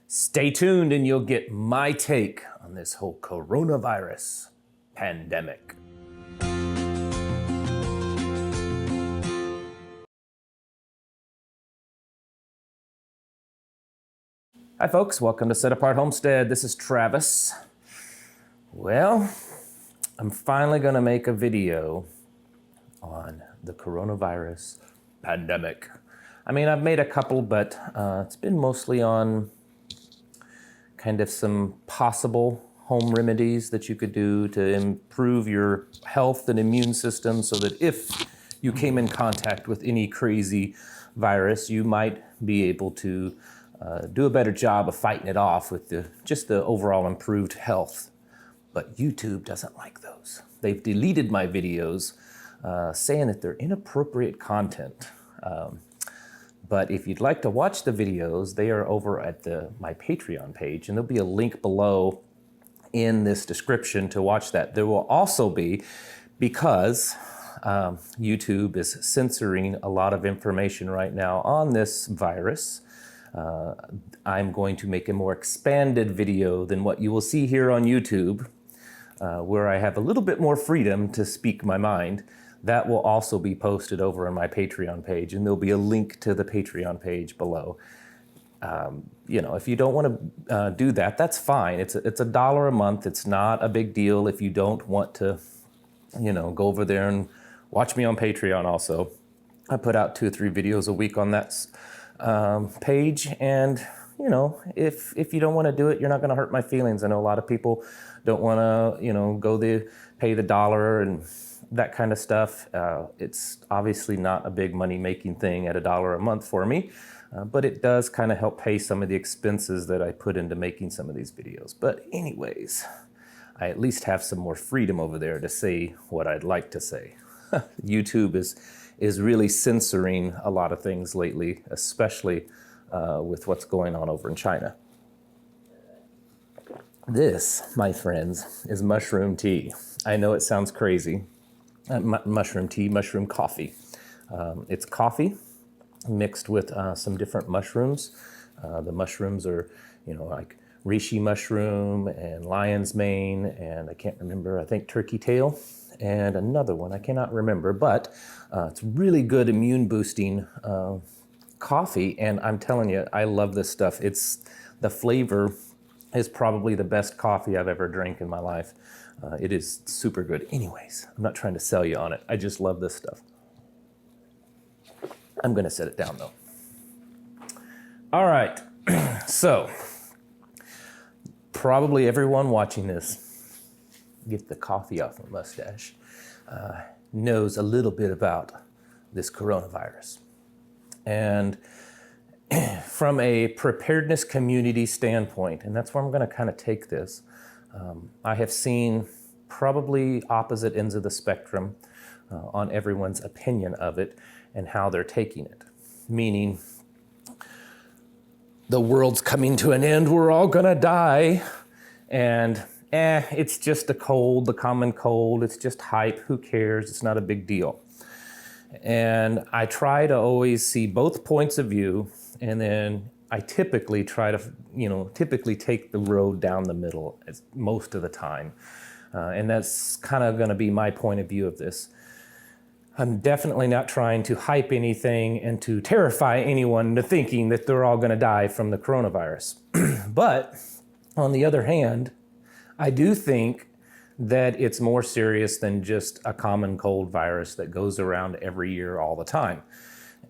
Stay tuned and you'll get my take on this whole coronavirus pandemic. Hi folks, welcome to Set Apart Homestead. This is Travis. Well, I'm finally gonna make a video on the coronavirus pandemic. I mean, I've made a couple, but it's been mostly on kind of some possible home remedies that you could do to improve your health and immune system so that if you came in contact with any crazy virus, you might be able to do a better job of fighting it off with just the overall improved health. But YouTube doesn't like those. They've deleted my videos saying that they're inappropriate content. But if you'd like to watch the videos, they are over at my Patreon page, and there'll be a link below in this description to watch that. There will also be, because YouTube is censoring a lot of information right now on this virus, I'm going to make a more expanded video than what you will see here on YouTube, where I have a little bit more freedom to speak my mind. That will also be posted over on my Patreon page, and there'll be a link to the Patreon page below. You know, if you don't want to do that, that's fine. It's $1 a month. It's not a big deal if you don't want to, you know, go over there and watch me on Patreon also. I put out 2 or 3 videos a week on that page, and you know, if you don't want to do it, you're not going to hurt my feelings. I know a lot of people don't want to, you know, pay the $1 and that kind of stuff. It's obviously not a big money-making thing at $1 a month for me, but it does kind of help pay some of the expenses that I put into making some of these videos. But anyways, I at least have some more freedom over there to say what I'd like to say. YouTube is really censoring a lot of things lately, especially with what's going on over in China. This, my friends, is mushroom tea. I know it sounds crazy. Mushroom tea, mushroom coffee. It's coffee mixed with some different mushrooms. The mushrooms are, you know, like reishi mushroom and lion's mane, and I can't remember, I think turkey tail, and another one, I cannot remember, but it's really good immune boosting coffee, and I'm telling you, I love this stuff. The flavor is probably the best coffee I've ever drank in my life. It is super good. Anyways, I'm not trying to sell you on it. I just love this stuff. I'm gonna set it down though. All right, so probably everyone watching this, get the coffee off my mustache, knows a little bit about this coronavirus. And from a preparedness community standpoint, and that's where I'm gonna kind of take this, I have seen probably opposite ends of the spectrum on everyone's opinion of it and how they're taking it. Meaning, the world's coming to an end, we're all gonna die, and it's just a cold, the common cold, it's just hype, who cares, it's not a big deal. And I try to always see both points of view, and then I typically try to, you know, take the road down the middle most of the time. And that's kind of going to be my point of view of this. I'm definitely not trying to hype anything and to terrify anyone into thinking that they're all going to die from the coronavirus. But on the other hand, I do think that it's more serious than just a common cold virus that goes around every year all the time.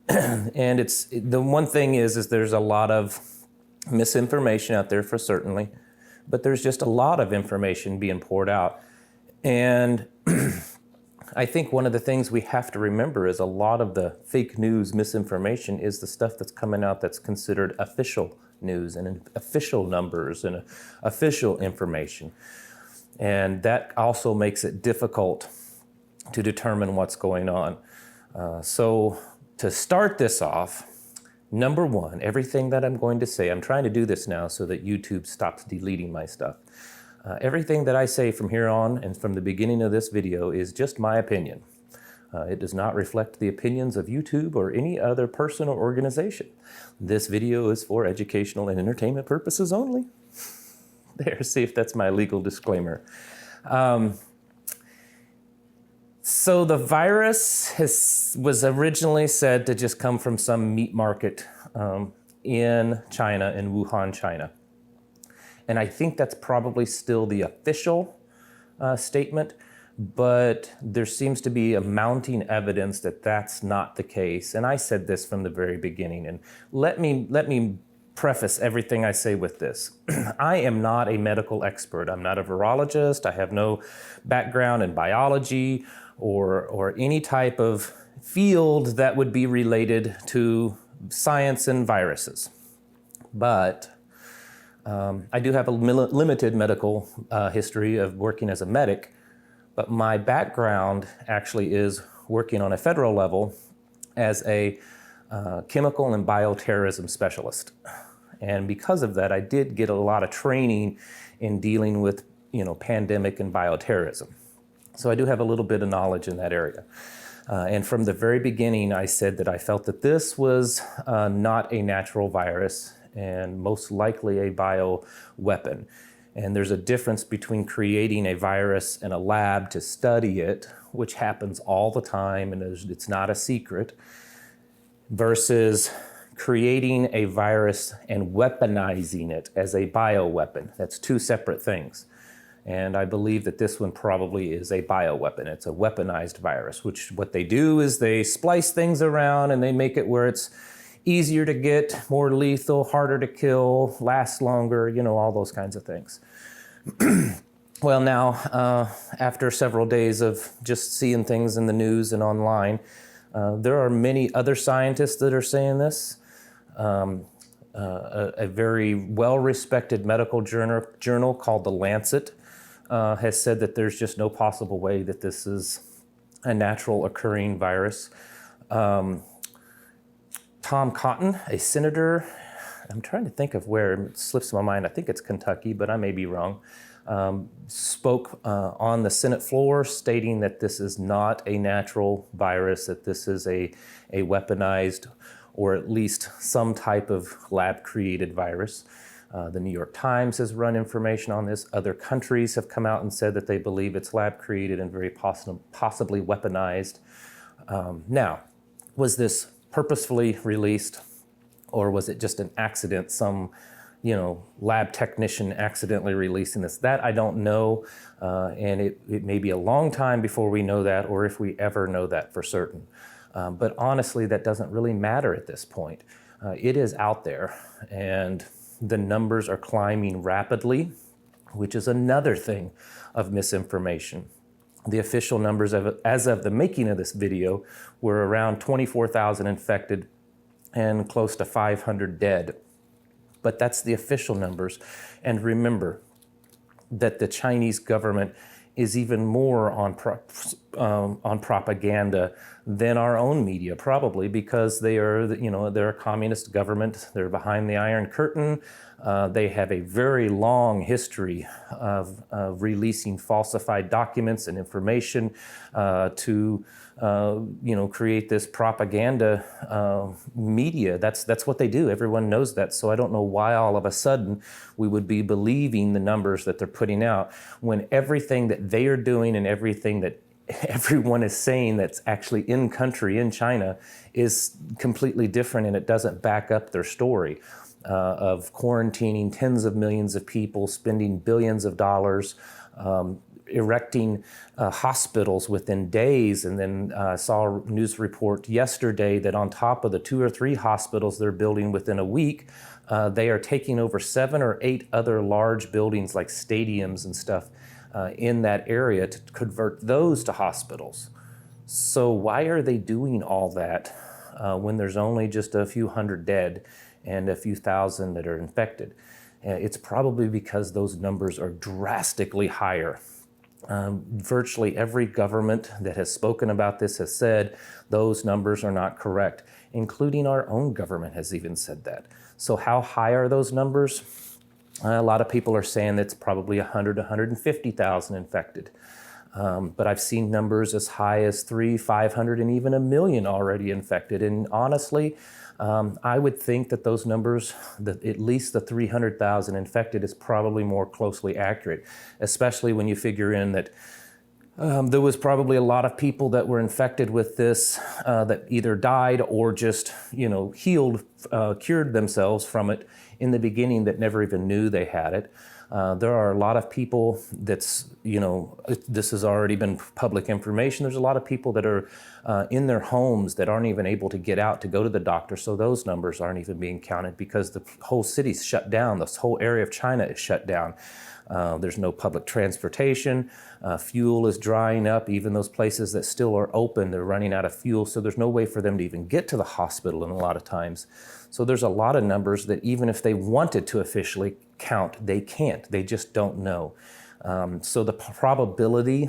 And the one thing is there's a lot of misinformation out there for certainly, but there's just a lot of information being poured out. And I think one of the things we have to remember is a lot of the fake news misinformation is the stuff that's coming out that's considered official news and official numbers and official information. And that also makes it difficult to determine what's going on. So to start this off, number one, everything that I'm going to say, I'm trying to do this now so that YouTube stops deleting my stuff. Everything that I say from here on and from the beginning of this video is just my opinion. It does not reflect the opinions of YouTube or any other person or organization. This video is for educational and entertainment purposes only. There, see if that's my legal disclaimer. So the virus was originally said to just come from some meat market in China, in Wuhan, China. And I think that's probably still the official statement, but there seems to be a mounting evidence that that's not the case. And I said this from the very beginning. And let me preface everything I say with this. I am not a medical expert. I'm not a virologist. I have no background in biology or any type of field that would be related to science and viruses. But I do have a limited medical history of working as a medic, but my background actually is working on a federal level as a chemical and bioterrorism specialist. And because of that, I did get a lot of training in dealing with, pandemic and bioterrorism. So I do have a little bit of knowledge in that area. And from the very beginning, I said that I felt that this was not a natural virus and most likely a bioweapon. And there's a difference between creating a virus in a lab to study it, which happens all the time and it's not a secret, versus creating a virus and weaponizing it as a bioweapon. That's two separate things. And I believe that this one probably is a bioweapon. It's a weaponized virus, which what they do is they splice things around and they make it where it's easier to get, more lethal, harder to kill, lasts longer, all those kinds of things. Well, now, after several days of just seeing things in the news and online, there are many other scientists that are saying this. A very well-respected medical journal called The Lancet has said that there's just no possible way that this is a natural occurring virus. Tom Cotton, a senator, I'm trying to think of where, it slips my mind, I think it's Kentucky, but I may be wrong, spoke on the Senate floor stating that this is not a natural virus, that this is a weaponized or at least some type of lab-created virus. The New York Times has run information on this. Other countries have come out and said that they believe it's lab-created and very possibly weaponized. Now, was this purposefully released, or was it just an accident, some lab technician accidentally releasing this? That I don't know, and it may be a long time before we know that, or if we ever know that for certain. But honestly, that doesn't really matter at this point. It is out there, and the numbers are climbing rapidly, which is another thing of misinformation. The official numbers as of the making of this video were around 24,000 infected and close to 500 dead. But that's the official numbers. And remember that the Chinese government is even more on propaganda than our own media, probably because they are, they're a communist government. They're behind the Iron Curtain. They have a very long history of releasing falsified documents and information to create this propaganda media. That's what they do. Everyone knows that. So I don't know why all of a sudden we would be believing the numbers that they're putting out when everything that they are doing and everything that everyone is saying that's actually in country in China is completely different, and it doesn't back up their story of quarantining tens of millions of people, spending billions of dollars, erecting hospitals within days. And then I saw a news report yesterday that on top of the 2 or 3 hospitals they're building within a week, they are taking over 7 or 8 other large buildings like stadiums and stuff in that area to convert those to hospitals. So why are they doing all that when there's only just a few hundred dead and a few thousand that are infected? It's probably because those numbers are drastically higher. Virtually every government that has spoken about this has said those numbers are not correct, including our own government has even said that. So how high are those numbers? A lot of people are saying it's probably 100 to 150,000 infected. But I've seen numbers as high as 300, 500, and even 1 million already infected. And honestly, I would think that those numbers, that at least the 300,000 infected, is probably more closely accurate, especially when you figure in that there was probably a lot of people that were infected with this that either died or just, healed, cured themselves from it in the beginning that never even knew they had it. There are a lot of people that's, this has already been public information. There's a lot of people that are in their homes that aren't even able to get out to go to the doctor. So those numbers aren't even being counted because the whole city's shut down. This whole area of China is shut down. There's no public transportation. Fuel is drying up. Even those places that still are open, they're running out of fuel. So there's no way for them to even get to the hospital in a lot of times. So there's a lot of numbers that even if they wanted to officially count, they can't. They just don't know. So the probability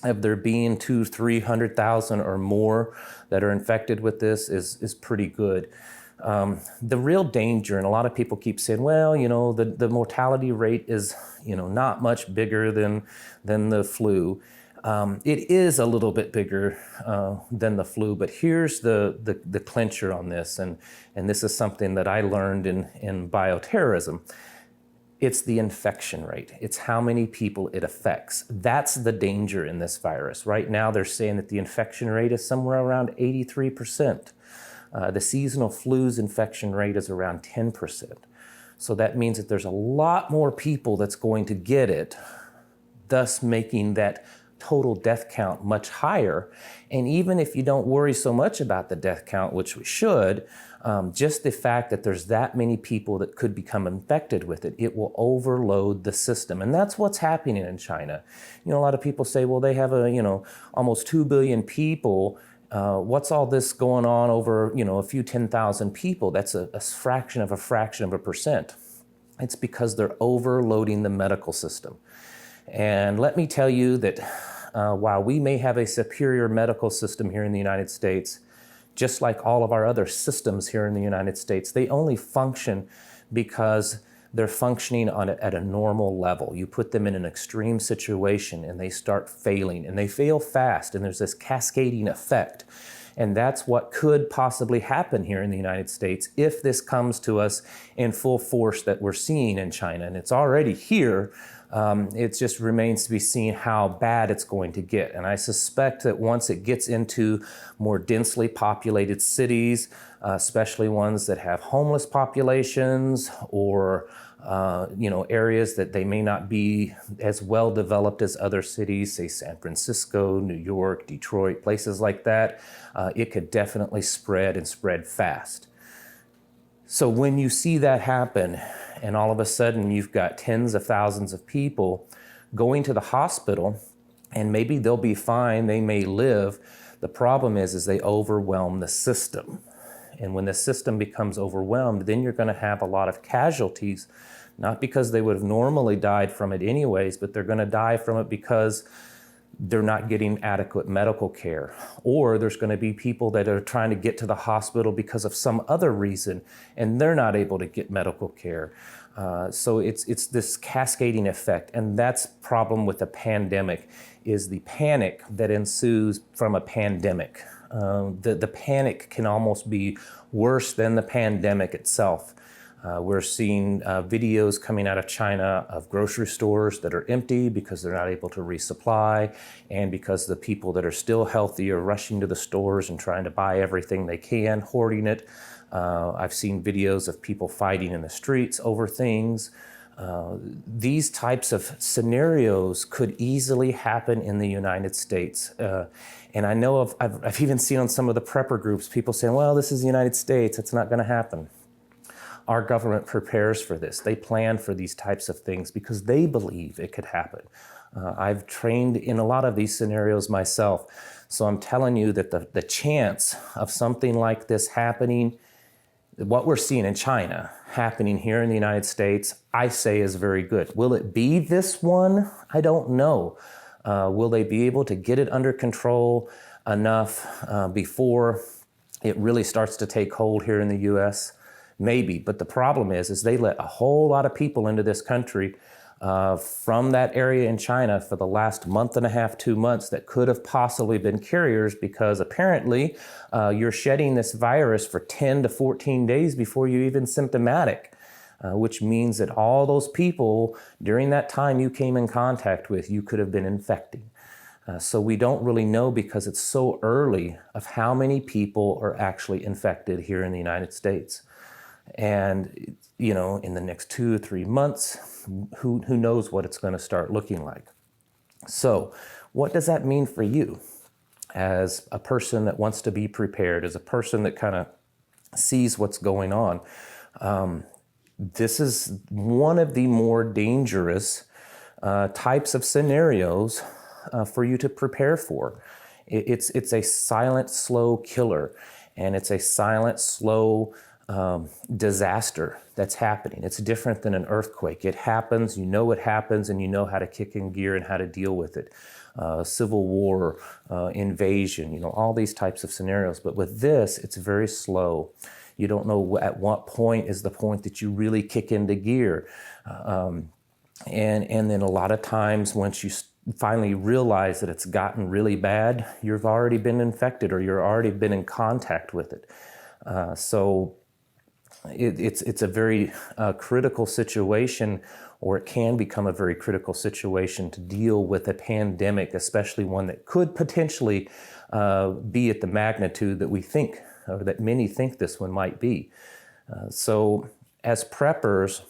of there being 200,000, 300,000 or more that are infected with this is pretty good. The real danger, and a lot of people keep saying, well, the mortality rate is, not much bigger than the flu. It is a little bit bigger than the flu, but here's the clincher on this, and this is something that I learned in bioterrorism. It's the infection rate. It's how many people it affects. That's the danger in this virus. Right now, they're saying that the infection rate is somewhere around 83%. The seasonal flu's infection rate is around 10%. So that means that there's a lot more people that's going to get it, thus making that total death count much higher. And even if you don't worry so much about the death count, which we should, just the fact that there's that many people that could become infected with it, it will overload the system. And that's what's happening in China. A lot of people say, well, they have almost 2 billion people. What's all this going on over, a few 10,000 people? That's a fraction of a percent. It's because they're overloading the medical system. And let me tell you that while we may have a superior medical system here in the United States, just like all of our other systems here in the United States, they only function because they're functioning at a normal level. You put them in an extreme situation and they start failing, and they fail fast, and there's this cascading effect. And that's what could possibly happen here in the United States if this comes to us in full force that we're seeing in China. And it's already here. It just remains to be seen how bad it's going to get. And I suspect that once it gets into more densely populated cities, especially ones that have homeless populations or areas that they may not be as well developed as other cities, say San Francisco, New York, Detroit, places like that, it could definitely spread and spread fast. So when you see that happen, and all of a sudden you've got tens of thousands of people going to the hospital, and maybe they'll be fine, they may live. The problem is they overwhelm the system. And when the system becomes overwhelmed, then you're going to have a lot of casualties, not because they would have normally died from it anyways, but they're going to die from it because they're not getting adequate medical care. Or there's going to be people that are trying to get to the hospital because of some other reason, and they're not able to get medical care. So it's this cascading effect, and that's problem with the pandemic, is the panic that ensues from a pandemic. The panic can almost be worse than the pandemic itself. We're seeing videos coming out of China of grocery stores that are empty because they're not able to resupply, and because the people that are still healthy are rushing to the stores and trying to buy everything they can, hoarding it. I've seen videos of people fighting in the streets over things. These types of scenarios could easily happen in the United States. And I know I've even seen on some of the prepper groups, people saying, well, this is the United States, it's not going to happen. Our government prepares for this. They plan for these types of things because they believe it could happen. I've trained in a lot of these scenarios myself. So I'm telling you that the chance of something like this happening, what we're seeing in China, happening here in the United States, I say is very good. Will it be this one? I don't know. Will they be able to get it under control enough before it really starts to take hold here in the U.S.? Maybe, but the problem is they let a whole lot of people into this country from that area in China for the last month and a half, 2 months that could have possibly been carriers, because apparently you're shedding this virus for 10 to 14 days before you're even symptomatic. Which means that all those people during that time you came in contact with, you could have been infecting. So we don't really know, because it's so early, of how many people are actually infected here in the United States. And, you know, in the next 2 or 3 months, who knows what it's going to start looking like. So what does that mean for you as a person that wants to be prepared, as a person that kind of sees what's going on? This is one of the more dangerous types of scenarios for you to prepare for. It's a silent, slow killer, and it's a silent, slow disaster that's happening. It's different than an earthquake. It happens, you know it happens, and you know how to kick in gear and how to deal with it. Civil war, invasion, you know, all these types of scenarios. But with this, it's very slow. You don't know at what point is the point that you really kick into gear. And then a lot of times once you finally realize that it's gotten really bad, you've already been infected or you're already been in contact with it. So it's a very critical situation, or it can become a very critical situation to deal with a pandemic, especially one that could potentially be at the magnitude that we think, or that many think this one might be. So as preppers,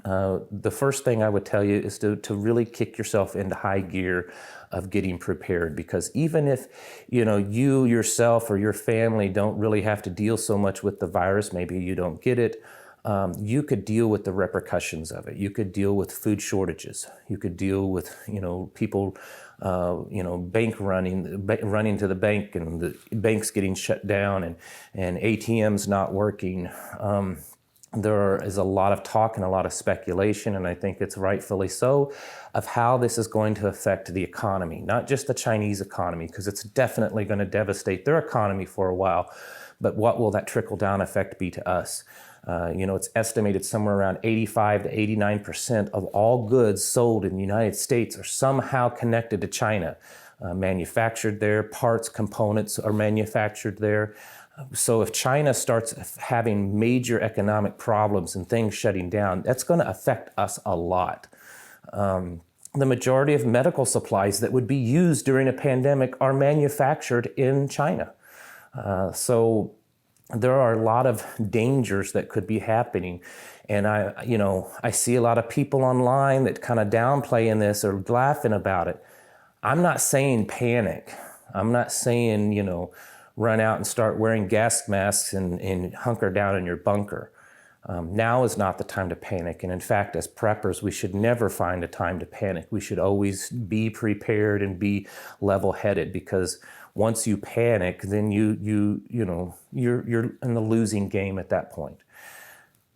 the first thing I would tell you is to really kick yourself into high gear of getting prepared, because even if you yourself or your family don't really have to deal so much with the virus, maybe you don't get it, you could deal with the repercussions of it. You could deal with food shortages. You could deal with people bank running to the bank, and the banks getting shut down, and ATMs not working. There is a lot of talk and a lot of speculation, and I think it's rightfully so, of how this is going to affect the economy, not just the Chinese economy, because it's definitely going to devastate their economy for a while, but what will that trickle-down effect be to us? It's estimated somewhere around 85 to 89% of all goods sold in the United States are somehow connected to China, manufactured there, parts, components are manufactured there. So if China starts having major economic problems and things shutting down, that's going to affect us a lot. The majority of medical supplies that would be used during a pandemic are manufactured in China. So there are a lot of dangers that could be happening. And I see a lot of people online that kind of downplaying this or laughing about it. I'm not saying panic. I'm not saying, run out and start wearing gas masks and hunker down in your bunker. Now is not the time to panic. And in fact, as preppers, we should never find a time to panic. We should always be prepared and be level-headed, because once you panic, then you're in the losing game at that point.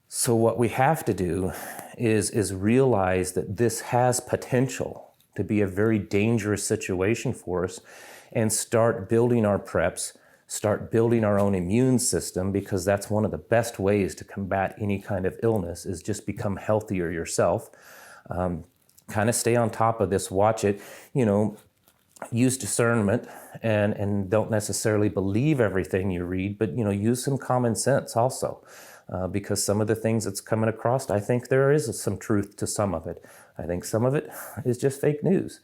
So what we have to do is realize that this has potential to be a very dangerous situation for us, and start building our preps, start building our own immune system, because that's one of the best ways to combat any kind of illness, is just become healthier yourself. Kind of stay on top of this, watch it, use discernment, and don't necessarily believe everything you read, but use some common sense also, because some of the things that's coming across, I think there is some truth to some of it. I think some of it is just fake news.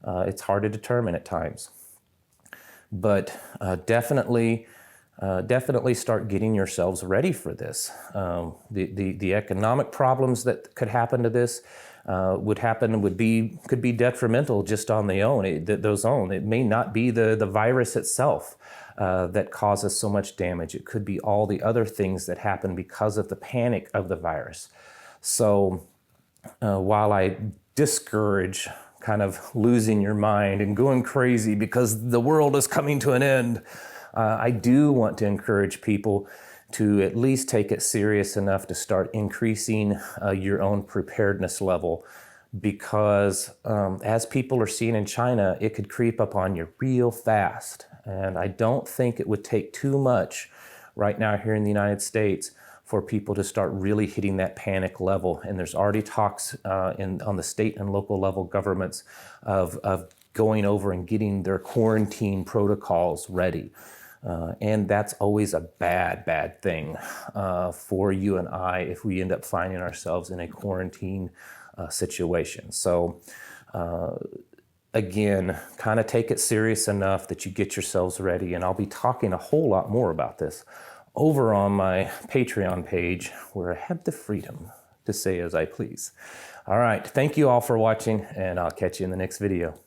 It's hard to determine at times. But definitely start getting yourselves ready for this. The economic problems that could happen to this could be detrimental just on their own. It may not be the virus itself that causes so much damage. It could be all the other things that happen because of the panic of the virus. So while I discourage kind of losing your mind and going crazy because the world is coming to an end, I do want to encourage people to at least take it serious enough to start increasing your own preparedness level, because as people are seeing in China, it could creep up on you real fast. And I don't think it would take too much right now here in the United States for people to start really hitting that panic level. And there's already talks on the state and local level governments of going over and getting their quarantine protocols ready. And that's always a bad thing for you and I if we end up finding ourselves in a quarantine situation. So again, kind of take it serious enough that you get yourselves ready. And I'll be talking a whole lot more about this over on my Patreon page, where I have the freedom to say as I please. All right, thank you all for watching, and I'll catch you in the next video.